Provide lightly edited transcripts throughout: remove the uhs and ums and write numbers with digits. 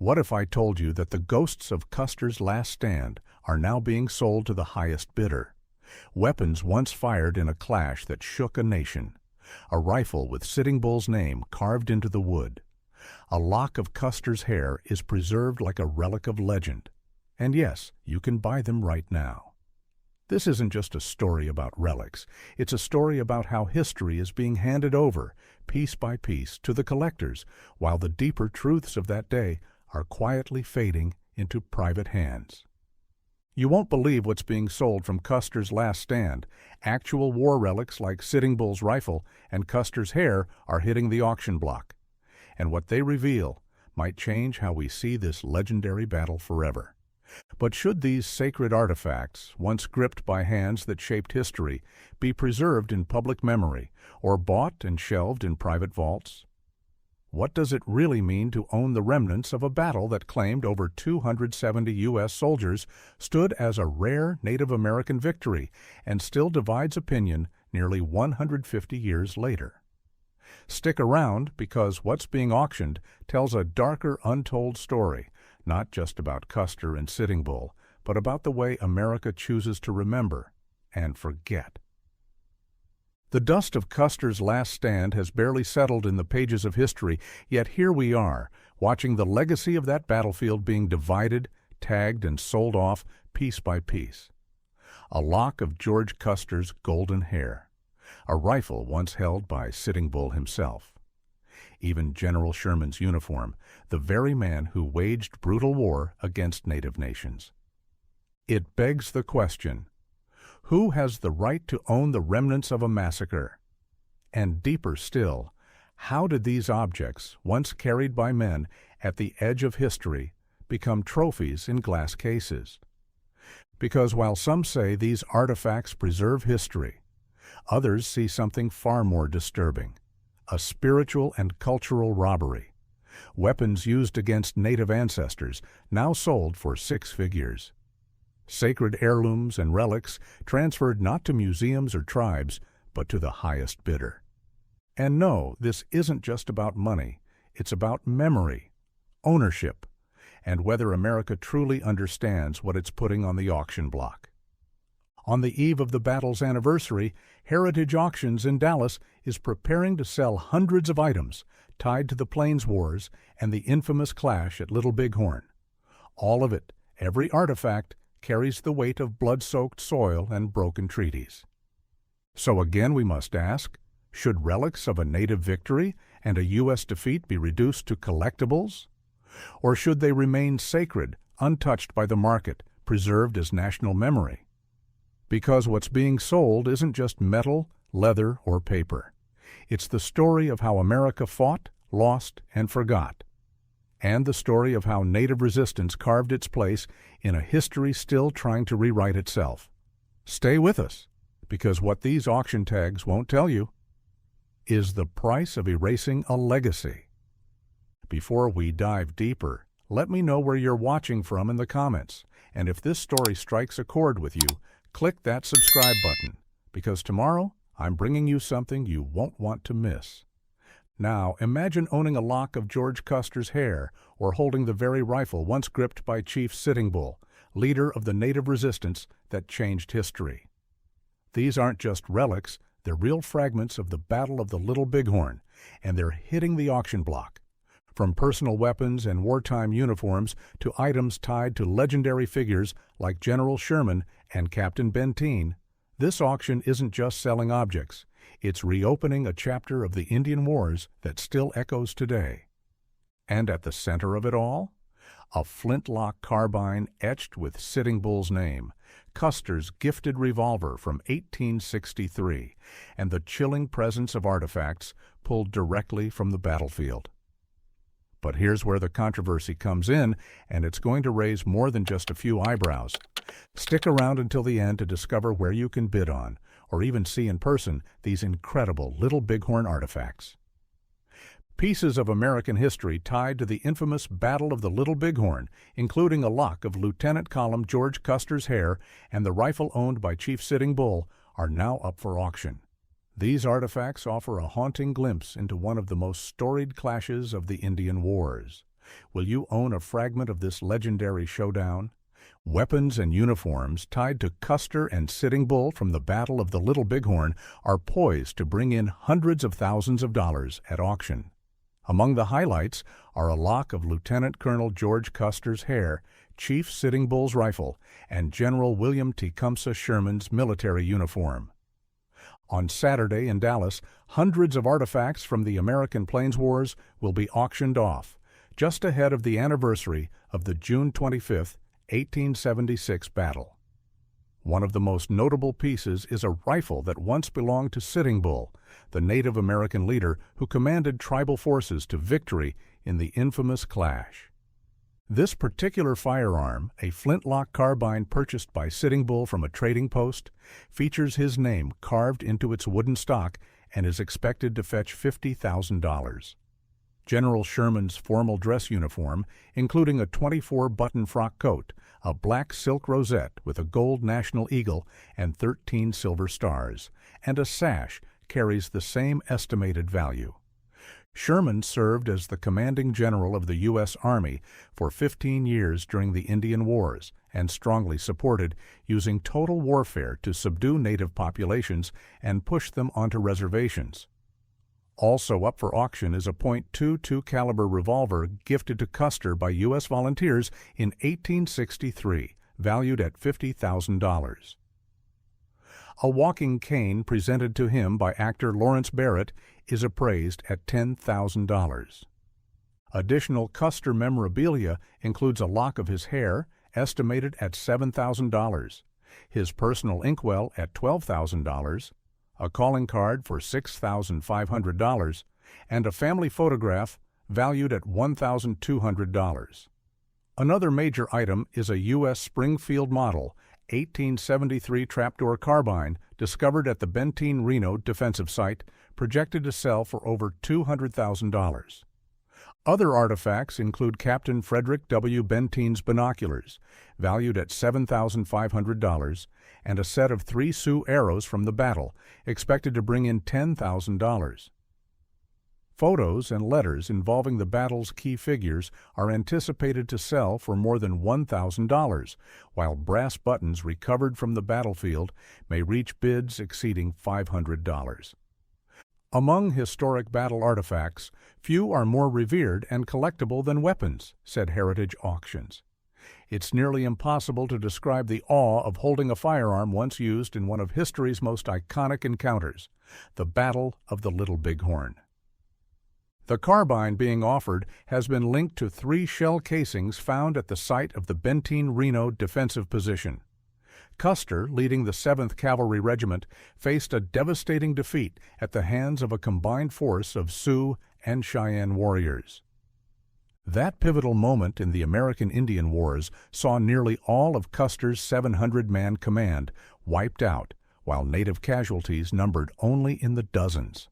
What if I told you that the ghosts of Custer's last stand are now being sold to the highest bidder? Weapons once fired in a clash that shook a nation. A rifle with Sitting Bull's name carved into the wood. A lock of Custer's hair is preserved like a relic of legend. And yes, you can buy them right now. This isn't just a story about relics. It's a story about how history is being handed over, piece by piece, to the collectors, while the deeper truths of that day are quietly fading into private hands. You won't believe what's being sold from Custer's last stand. Actual war relics like Sitting Bull's rifle and Custer's hair are hitting the auction block. And what they reveal might change how we see this legendary battle forever. But should these sacred artifacts, once gripped by hands that shaped history, be preserved in public memory or bought and shelved in private vaults? What does it really mean to own the remnants of a battle that claimed over 270 U.S. soldiers, stood as a rare Native American victory, and still divides opinion nearly 150 years later? Stick around, because what's being auctioned tells a darker, untold story, not just about Custer and Sitting Bull, but about the way America chooses to remember and forget. The dust of Custer's last stand has barely settled in the pages of history, yet here we are, watching the legacy of that battlefield being divided, tagged, and sold off piece by piece. A lock of George Custer's golden hair. A rifle once held by Sitting Bull himself. Even General Sherman's uniform, the very man who waged brutal war against native nations. It begs the question, who has the right to own the remnants of a massacre? And deeper still, how did these objects, once carried by men at the edge of history, become trophies in glass cases? Because while some say these artifacts preserve history, others see something far more disturbing, a spiritual and cultural robbery. Weapons used against native ancestors, now sold for six figures. Sacred heirlooms and relics transferred not to museums or tribes, but to the highest bidder. And no, this isn't just about money. It's about memory, ownership, and whether America truly understands what it's putting on the auction block. On the eve of the battle's anniversary, Heritage Auctions in Dallas is preparing to sell hundreds of items tied to the Plains Wars and the infamous clash at Little Bighorn. All of it, every artifact, carries the weight of blood-soaked soil and broken treaties. So again we must ask, should relics of a native victory and a U.S. defeat be reduced to collectibles? Or should they remain sacred, untouched by the market, preserved as national memory? Because what's being sold isn't just metal, leather, or paper. It's the story of how America fought, lost, and forgot. And the story of how native resistance carved its place in a history still trying to rewrite itself. Stay with us, because what these auction tags won't tell you is the price of erasing a legacy. Before we dive deeper, let me know where you're watching from in the comments, and if this story strikes a chord with you, click that subscribe button, because tomorrow I'm bringing you something you won't want to miss. Now, imagine owning a lock of George Custer's hair or holding the very rifle once gripped by Chief Sitting Bull, leader of the native resistance that changed history. These aren't just relics, they're real fragments of the Battle of the Little Bighorn, and they're hitting the auction block. From personal weapons and wartime uniforms to items tied to legendary figures like General Sherman and Captain Benteen, this auction isn't just selling objects. It's reopening a chapter of the Indian Wars that still echoes today. And at the center of it all, a flintlock carbine etched with Sitting Bull's name, Custer's gifted revolver from 1863, and the chilling presence of artifacts pulled directly from the battlefield. But here's where the controversy comes in, and it's going to raise more than just a few eyebrows. Stick around until the end to discover where you can bid on, or even see in person, these incredible Little Bighorn artifacts. Pieces of American history tied to the infamous Battle of the Little Bighorn, including a lock of Lieutenant Colonel George Custer's hair and the rifle owned by Chief Sitting Bull, are now up for auction. These artifacts offer a haunting glimpse into one of the most storied clashes of the Indian Wars. Will you own a fragment of this legendary showdown? Weapons and uniforms tied to Custer and Sitting Bull from the Battle of the Little Bighorn are poised to bring in hundreds of thousands of dollars at auction. Among the highlights are a lock of Lieutenant Colonel George Custer's hair, Chief Sitting Bull's rifle, and General William Tecumseh Sherman's military uniform. On Saturday in Dallas, hundreds of artifacts from the American Plains Wars will be auctioned off, just ahead of the anniversary of the June 25, 1876 battle. One of the most notable pieces is a rifle that once belonged to Sitting Bull, the Native American leader who commanded tribal forces to victory in the infamous clash. This particular firearm, a flintlock carbine purchased by Sitting Bull from a trading post, features his name carved into its wooden stock and is expected to fetch $50,000. General Sherman's formal dress uniform, including a 24-button frock coat, a black silk rosette with a gold national eagle and 13 silver stars, and a sash, carries the same estimated value. Sherman served as the commanding general of the U.S. Army for 15 years during the Indian Wars and strongly supported using total warfare to subdue native populations and push them onto reservations. Also up for auction is a .22 caliber revolver gifted to Custer by U.S. volunteers in 1863, valued at $50,000. A walking cane presented to him by actor Lawrence Barrett is appraised at $10,000. Additional Custer memorabilia includes a lock of his hair, estimated at $7,000, his personal inkwell at $12,000, a calling card for $6,500, and a family photograph valued at $1,200. Another major item is a U.S. Springfield model 1873 trapdoor carbine discovered at the Benteen-Reno defensive site, projected to sell for over $200,000. Other artifacts include Captain Frederick W. Benteen's binoculars, valued at $7,500, and a set of 3 Sioux arrows from the battle, expected to bring in $10,000. Photos and letters involving the battle's key figures are anticipated to sell for more than $1,000, while brass buttons recovered from the battlefield may reach bids exceeding $500. Among historic battle artifacts, few are more revered and collectible than weapons, said Heritage Auctions. It's nearly impossible to describe the awe of holding a firearm once used in one of history's most iconic encounters, the Battle of the Little Bighorn. The carbine being offered has been linked to 3 shell casings found at the site of the Benteen-Reno defensive position. Custer, leading the 7th Cavalry Regiment, faced a devastating defeat at the hands of a combined force of Sioux and Cheyenne warriors. That pivotal moment in the American Indian Wars saw nearly all of Custer's 700-man command wiped out, while native casualties numbered only in the dozens.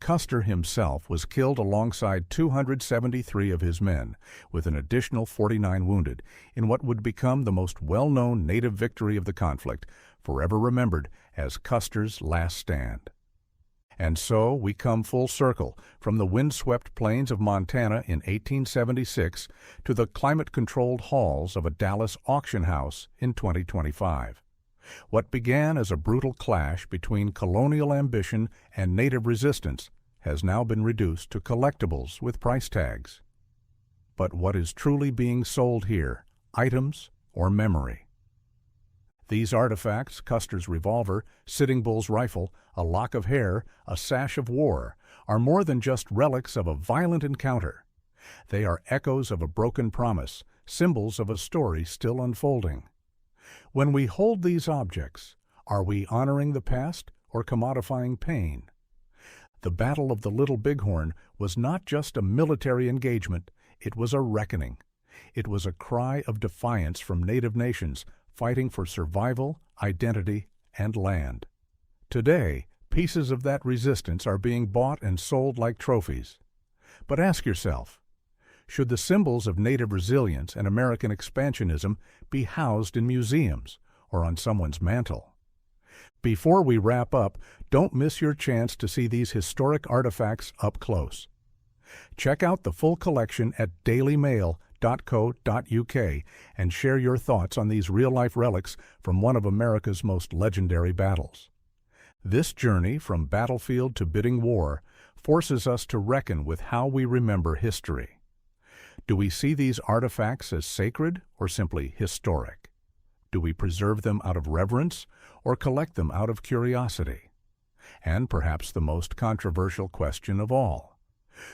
Custer himself was killed alongside 273 of his men, with an additional 49 wounded, in what would become the most well-known native victory of the conflict, forever remembered as Custer's last stand. And so we come full circle, from the windswept plains of Montana in 1876 to the climate-controlled halls of a Dallas auction house in 2025. What began as a brutal clash between colonial ambition and native resistance has now been reduced to collectibles with price tags. But what is truly being sold here, items or memory? These artifacts, Custer's revolver, Sitting Bull's rifle, a lock of hair, a sash of war, are more than just relics of a violent encounter. They are echoes of a broken promise, symbols of a story still unfolding. When we hold these objects, are we honoring the past or commodifying pain? The Battle of the Little Bighorn was not just a military engagement, it was a reckoning. It was a cry of defiance from native nations fighting for survival, identity, and land. Today, pieces of that resistance are being bought and sold like trophies. But ask yourself, should the symbols of native resilience and American expansionism be housed in museums or on someone's mantle? Before we wrap up, don't miss your chance to see these historic artifacts up close. Check out the full collection at dailymail.co.uk and share your thoughts on these real-life relics from one of America's most legendary battles. This journey from battlefield to bidding war forces us to reckon with how we remember history. Do we see these artifacts as sacred or simply historic? Do we preserve them out of reverence or collect them out of curiosity? And perhaps the most controversial question of all,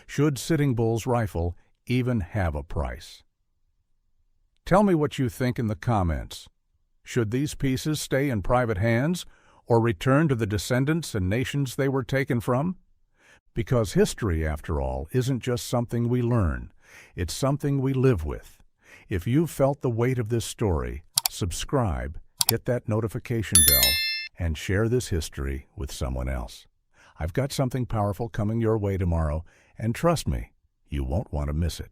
should Sitting Bull's rifle even have a price? Tell me what you think in the comments. Should these pieces stay in private hands or return to the descendants and nations they were taken from? Because history, after all, isn't just something we learn, it's something we live with. If you've felt the weight of this story, subscribe, hit that notification bell, and share this history with someone else. I've got something powerful coming your way tomorrow, and trust me, you won't want to miss it.